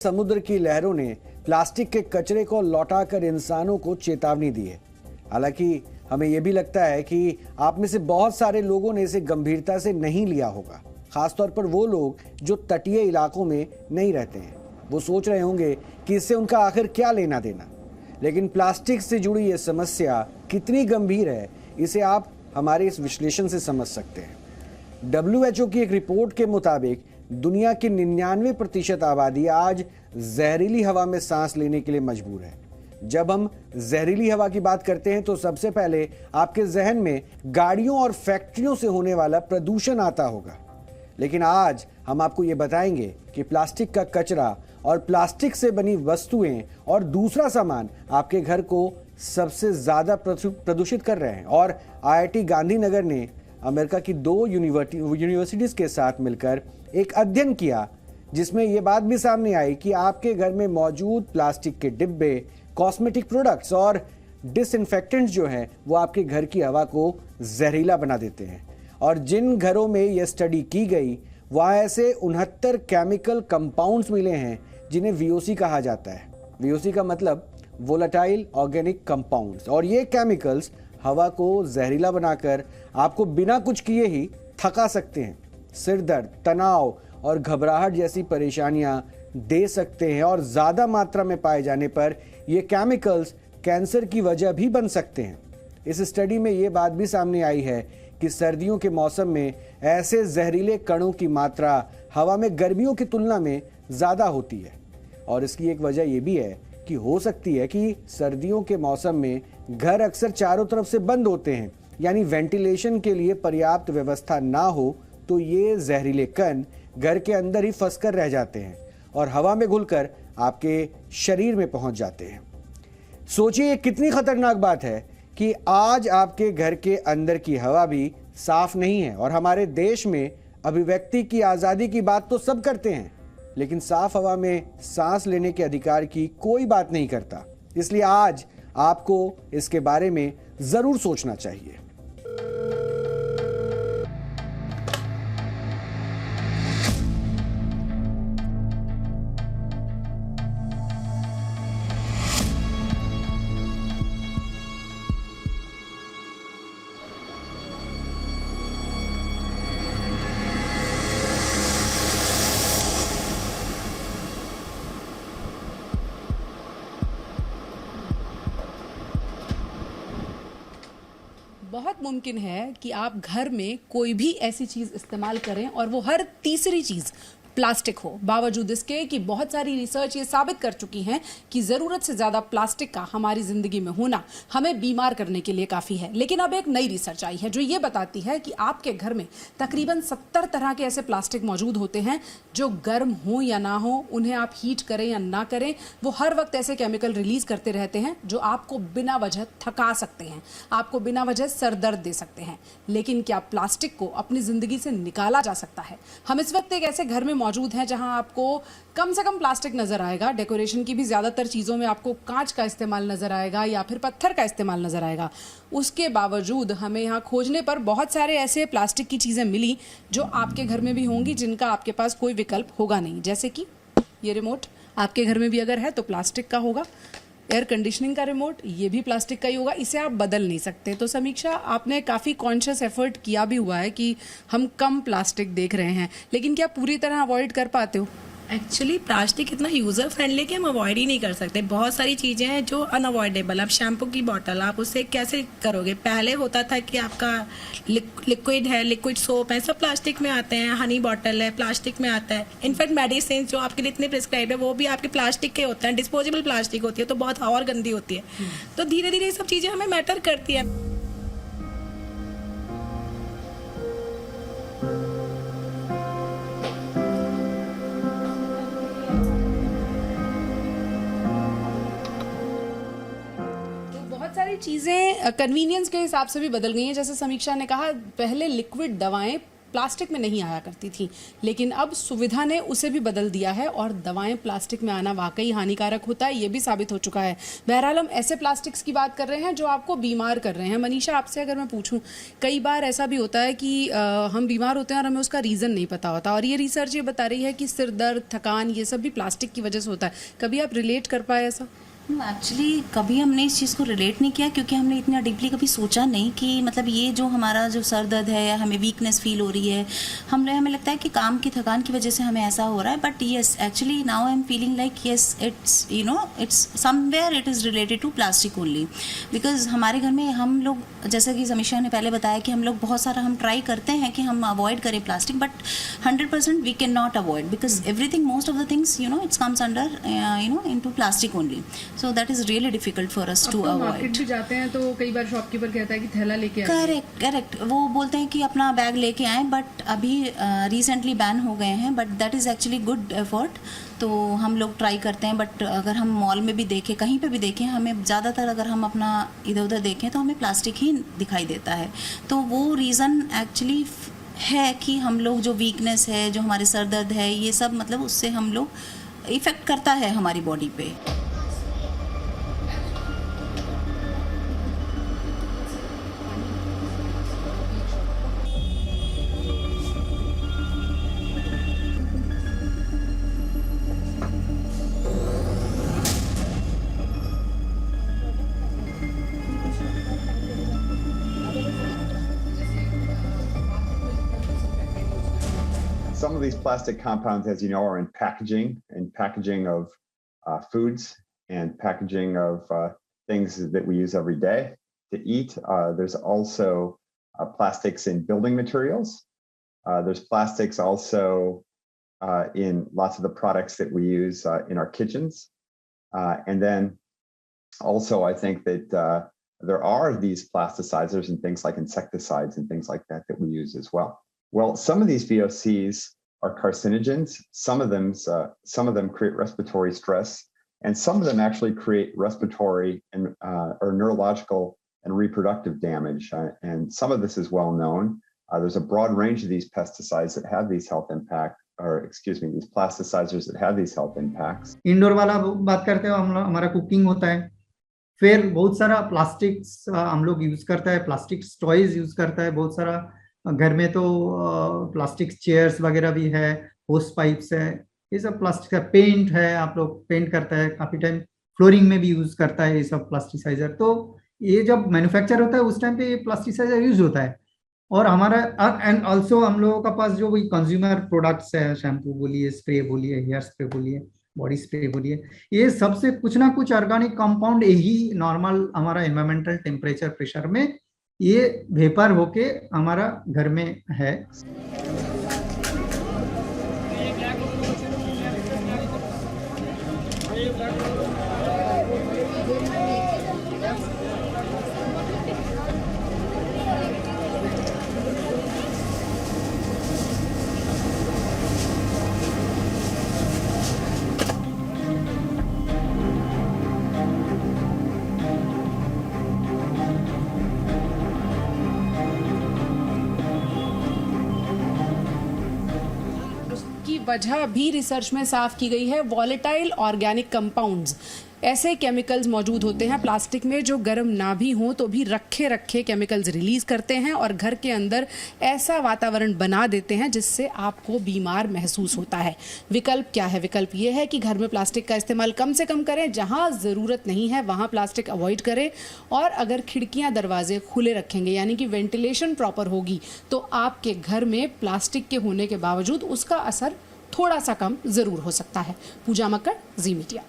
समुद्र की लहरों ने प्लास्टिक के कचरे को लौटाकर इंसानों को चेतावनी दी है। हालांकि हमें यह भी लगता है कि आप में से बहुत सारे लोगों ने इसे गंभीरता से नहीं लिया होगा, खासतौर पर वो लोग जो तटीय इलाकों में नहीं रहते हैं। वो सोच रहे होंगे कि इससे उनका आखिर क्या लेना देना। लेकिन प्लास्टिक से जुड़ी ये समस्या कितनी गंभीर है, इसे आप हमारे इस विश्लेषण से समझ सकते हैं। WHO की एक रिपोर्ट के मुताबिक दुनिया की 99% आबादी आज जहरीली हवा में सांस लेने के लिए मजबूर है। जब हम जहरीली हवा की बात करते हैं तो सबसे पहले आपके जहन में गाड़ियों और फैक्ट्रियों से होने वाला प्रदूषण आता होगा। लेकिन आज हम आपको ये बताएंगे कि प्लास्टिक का कचरा और प्लास्टिक से बनी वस्तुएं और दूसरा सामान आपके घर को सबसे ज्यादा प्रदूषित कर रहे हैं। और IIT गांधीनगर ने अमेरिका की 2 यूनिवर्सिटीज के साथ मिलकर एक अध्ययन किया, जिसमें यह बात भी सामने आई कि आपके घर में मौजूद प्लास्टिक के डिब्बे, कॉस्मेटिक प्रोडक्ट्स और डिसइंफेक्टेंट्स जो हैं वो आपके घर की हवा को जहरीला बना देते हैं। और जिन घरों में यह स्टडी की गई वहाँ ऐसे 69 केमिकल कंपाउंड्स मिले हैं जिन्हें VOC कहा जाता है। VOC का मतलब वोलेटाइल ऑर्गेनिक कंपाउंड्स। और ये केमिकल्स हवा को जहरीला बनाकर आपको बिना कुछ किए ही थका सकते हैं, सिर दर्द, तनाव और घबराहट जैसी परेशानियां दे सकते हैं। और ज्यादा मात्रा में पाए जाने पर ये केमिकल्स कैंसर की वजह भी बन सकते हैं। इस स्टडी में ये बात भी सामने आई है कि सर्दियों के मौसम में ऐसे जहरीले कणों की मात्रा हवा में गर्मियों की तुलना में ज्यादा होती है। और इसकी एक वजह यह भी है कि हो सकती है कि सर्दियों के मौसम में घर अक्सर चारों तरफ से बंद होते हैं, यानी वेंटिलेशन के लिए पर्याप्त व्यवस्था ना हो तो ये जहरीले कण घर के अंदर ही फंसकर रह जाते हैं और हवा में घुलकर आपके शरीर में पहुंच जाते हैं। सोचिए ये कितनी खतरनाक बात है कि आज आपके घर के अंदर की हवा भी साफ नहीं है। और हमारे देश में अभिव्यक्ति की आजादी की बात तो सब करते हैं, लेकिन साफ हवा में सांस लेने के अधिकार की कोई बात नहीं करता। इसलिए आज आपको इसके बारे में जरूर सोचना चाहिए। बहुत मुमकिन है कि आप घर में कोई भी ऐसी चीज़ इस्तेमाल करें और वो हर तीसरी चीज़ प्लास्टिक हो, बावजूद इसके कि बहुत सारी रिसर्च ये साबित कर चुकी हैं कि ज़रूरत से ज़्यादा प्लास्टिक का हमारी ज़िंदगी में होना हमें बीमार करने के लिए काफ़ी है। लेकिन अब एक नई रिसर्च आई है जो ये बताती है कि आपके घर में तकरीबन 70 तरह के ऐसे प्लास्टिक मौजूद होते हैं जो गर्म हो या ना हो, उन्हें आप हीट करें या ना करें, वो हर वक्त ऐसे केमिकल रिलीज करते रहते हैं जो आपको बिना वजह थका सकते हैं, आपको बिना वजह सर दर्द दे सकते हैं। लेकिन क्या प्लास्टिक को अपनी ज़िंदगी से निकाला जा सकता है? हम इस वक्त एक ऐसे घर में मौजूद हैं जहां आपको कम से कम प्लास्टिक नजर आएगा। डेकोरेशन की भी ज्यादातर चीजों में आपको कांच का इस्तेमाल नजर आएगा या फिर पत्थर का इस्तेमाल नजर आएगा। उसके बावजूद हमें यहाँ खोजने पर बहुत सारे ऐसे प्लास्टिक की चीजें मिली जो आपके घर में भी होंगी, जिनका आपके पास कोई विकल्प होगा नहीं। जैसे कि ये रिमोट आपके घर में भी अगर है तो प्लास्टिक का होगा। एयर कंडीशनिंग का रिमोट, ये भी प्लास्टिक का ही होगा, इसे आप बदल नहीं सकते। तो समीक्षा, आपने काफ़ी कॉन्शियस एफर्ट किया भी हुआ है कि हम कम प्लास्टिक देख रहे हैं, लेकिन क्या पूरी तरह अवॉइड कर पाते हो? एक्चुअली प्लास्टिक इतना यूज़र फ्रेंडली कि हम अवॉइड ही नहीं कर सकते। बहुत सारी चीज़ें हैं जो अनअवॉइडेबल। अब शैम्पू की बॉटल आप उससे कैसे करोगे? पहले होता था कि आपका लिक्विड है, लिक्विड सोप है, सब प्लास्टिक में आते हैं। हनी बॉटल है, प्लास्टिक में आता है। इनफैक्ट मेडिसिन जो आपके लिए इतने प्रिस्क्राइब है वो भी आपके प्लास्टिक के होते हैं। डिस्पोजेबल प्लास्टिक होती है तो बहुत और गंदी होती है। तो धीरे धीरे ये सब चीज़ें हमें मैटर करती है। चीज़ें कन्वीनियंस के हिसाब से भी बदल गई हैं। जैसे समीक्षा ने कहा, पहले लिक्विड दवाएं प्लास्टिक में नहीं आया करती थी, लेकिन अब सुविधा ने उसे भी बदल दिया है और दवाएं प्लास्टिक में आना वाकई हानिकारक होता है, ये भी साबित हो चुका है। बहरहाल हम ऐसे प्लास्टिक्स की बात कर रहे हैं जो आपको बीमार कर रहे हैं। मनीषा, आपसे अगर मैं पूछूं, कई बार ऐसा भी होता है कि हम बीमार होते हैं और हमें उसका रीज़न नहीं पता होता, और ये रिसर्च ये बता रही है कि सिर दर्द, थकान, ये सब भी प्लास्टिक की वजह से होता है। कभी आप रिलेट कर पाए ऐसा? एक्चुअली कभी हमने इस चीज़ को रिलेट नहीं किया, क्योंकि हमने इतना डीपली कभी सोचा नहीं कि मतलब ये जो हमारा जो सर दर्द है या हमें वीकनेस फील हो रही है, हमें लगता है कि काम की थकान की वजह से हमें ऐसा हो रहा है। But yes, actually now I am feeling like yes, it's it's somewhere it is related to plastic only. Because हमारे घर में हम लोग, जैसा कि समीक्षा ने पहले बताया कि हम लोग बहुत सारा हम ट्राई करते हैं कि हम अवॉइड करें plastic, but 100% we can not avoid, because everything, most of the things it's comes under into plastic only. So that is really difficult for us to avoid. Market भी जाते हैं तो कई बार शॉपकीपर कहता है कि थैला लेके आइए। करेक्ट, वो बोलते हैं कि अपना बैग लेके आएं, बट अभी रिसेंटली बैन हो गए हैं, but that is actually good effort. तो हम लोग ट्राई करते हैं, बट अगर हम मॉल में भी देखें, कहीं पे भी देखें, हमें ज़्यादातर अगर हम अपना इधर उधर देखें तो हमें प्लास्टिक ही दिखाई देता है। तो वो रीज़न एक्चुअली है कि हम लोग जो वीकनेस है, जो हमारे सर दर्द है, ये सब मतलब उससे हम लोग इफ़ेक्ट करता है हमारी बॉडी पे। Some of these plastic compounds, as you know, are in packaging of foods and packaging of things that we use every day to eat. There's also plastics in building materials. There's plastics also in lots of the products that we use in our kitchens. And then also, I think that there are these plasticizers and things like insecticides and things like that we use as well. Well, some of these VOCs are carcinogens. Some of them create respiratory stress, and some of them actually create respiratory and or neurological and reproductive damage. And some of this is well known. There's a broad range of these pesticides that have these health these plasticizers that have these health impacts. Indoor वाला बात करते हो, हम लोग हमारा cooking होता है, फिर बहुत सारा प्लास्टिक्स हम लोग यूज करता है, प्लास्टिक टॉयज यूज करता है बहुत सारा। घर में तो प्लास्टिक चेयर्स वगैरह भी है, होस पाइप्स है, ये सब प्लास्टिक है। पेंट है, आप लोग पेंट करता है, काफी टाइम फ्लोरिंग में भी यूज करता है ये सब प्लास्टिसाइजर। तो ये जब मैन्युफैक्चर होता है उस टाइम पे प्लास्टिसाइजर यूज होता है। और हमारा एंड ऑल्सो हम लोगों का पास जो वही कंज्यूमर प्रोडक्ट्स है, शैम्पू बोलिए, स्प्रे बोलिए, हेयर स्प्रे बोलिए, बॉडी स्प्रे बोलिए, ये सबसे कुछ ना कुछ ऑर्गेनिक कंपाउंड यही नॉर्मल हमारा एनवायरमेंटल टेम्परेचर प्रेशर में ये वेपर होके हमारा घर में है। वजह भी रिसर्च में साफ की गई है। वॉलेटाइल ऑर्गेनिक कंपाउंड्स, ऐसे केमिकल्स मौजूद होते हैं प्लास्टिक में जो गर्म ना भी हों तो भी रखे केमिकल्स रिलीज करते हैं और घर के अंदर ऐसा वातावरण बना देते हैं जिससे आपको बीमार महसूस होता है। विकल्प क्या है? विकल्प ये है कि घर में प्लास्टिक का इस्तेमाल कम से कम करें, जहां ज़रूरत नहीं है वहां प्लास्टिक अवॉइड करें, और अगर खिड़कियां दरवाजे खुले रखेंगे यानी कि वेंटिलेशन प्रॉपर होगी तो आपके घर में प्लास्टिक के होने के बावजूद उसका असर थोड़ा सा कम ज़रूर हो सकता है। पूजा मक्कड़, जी मीडिया।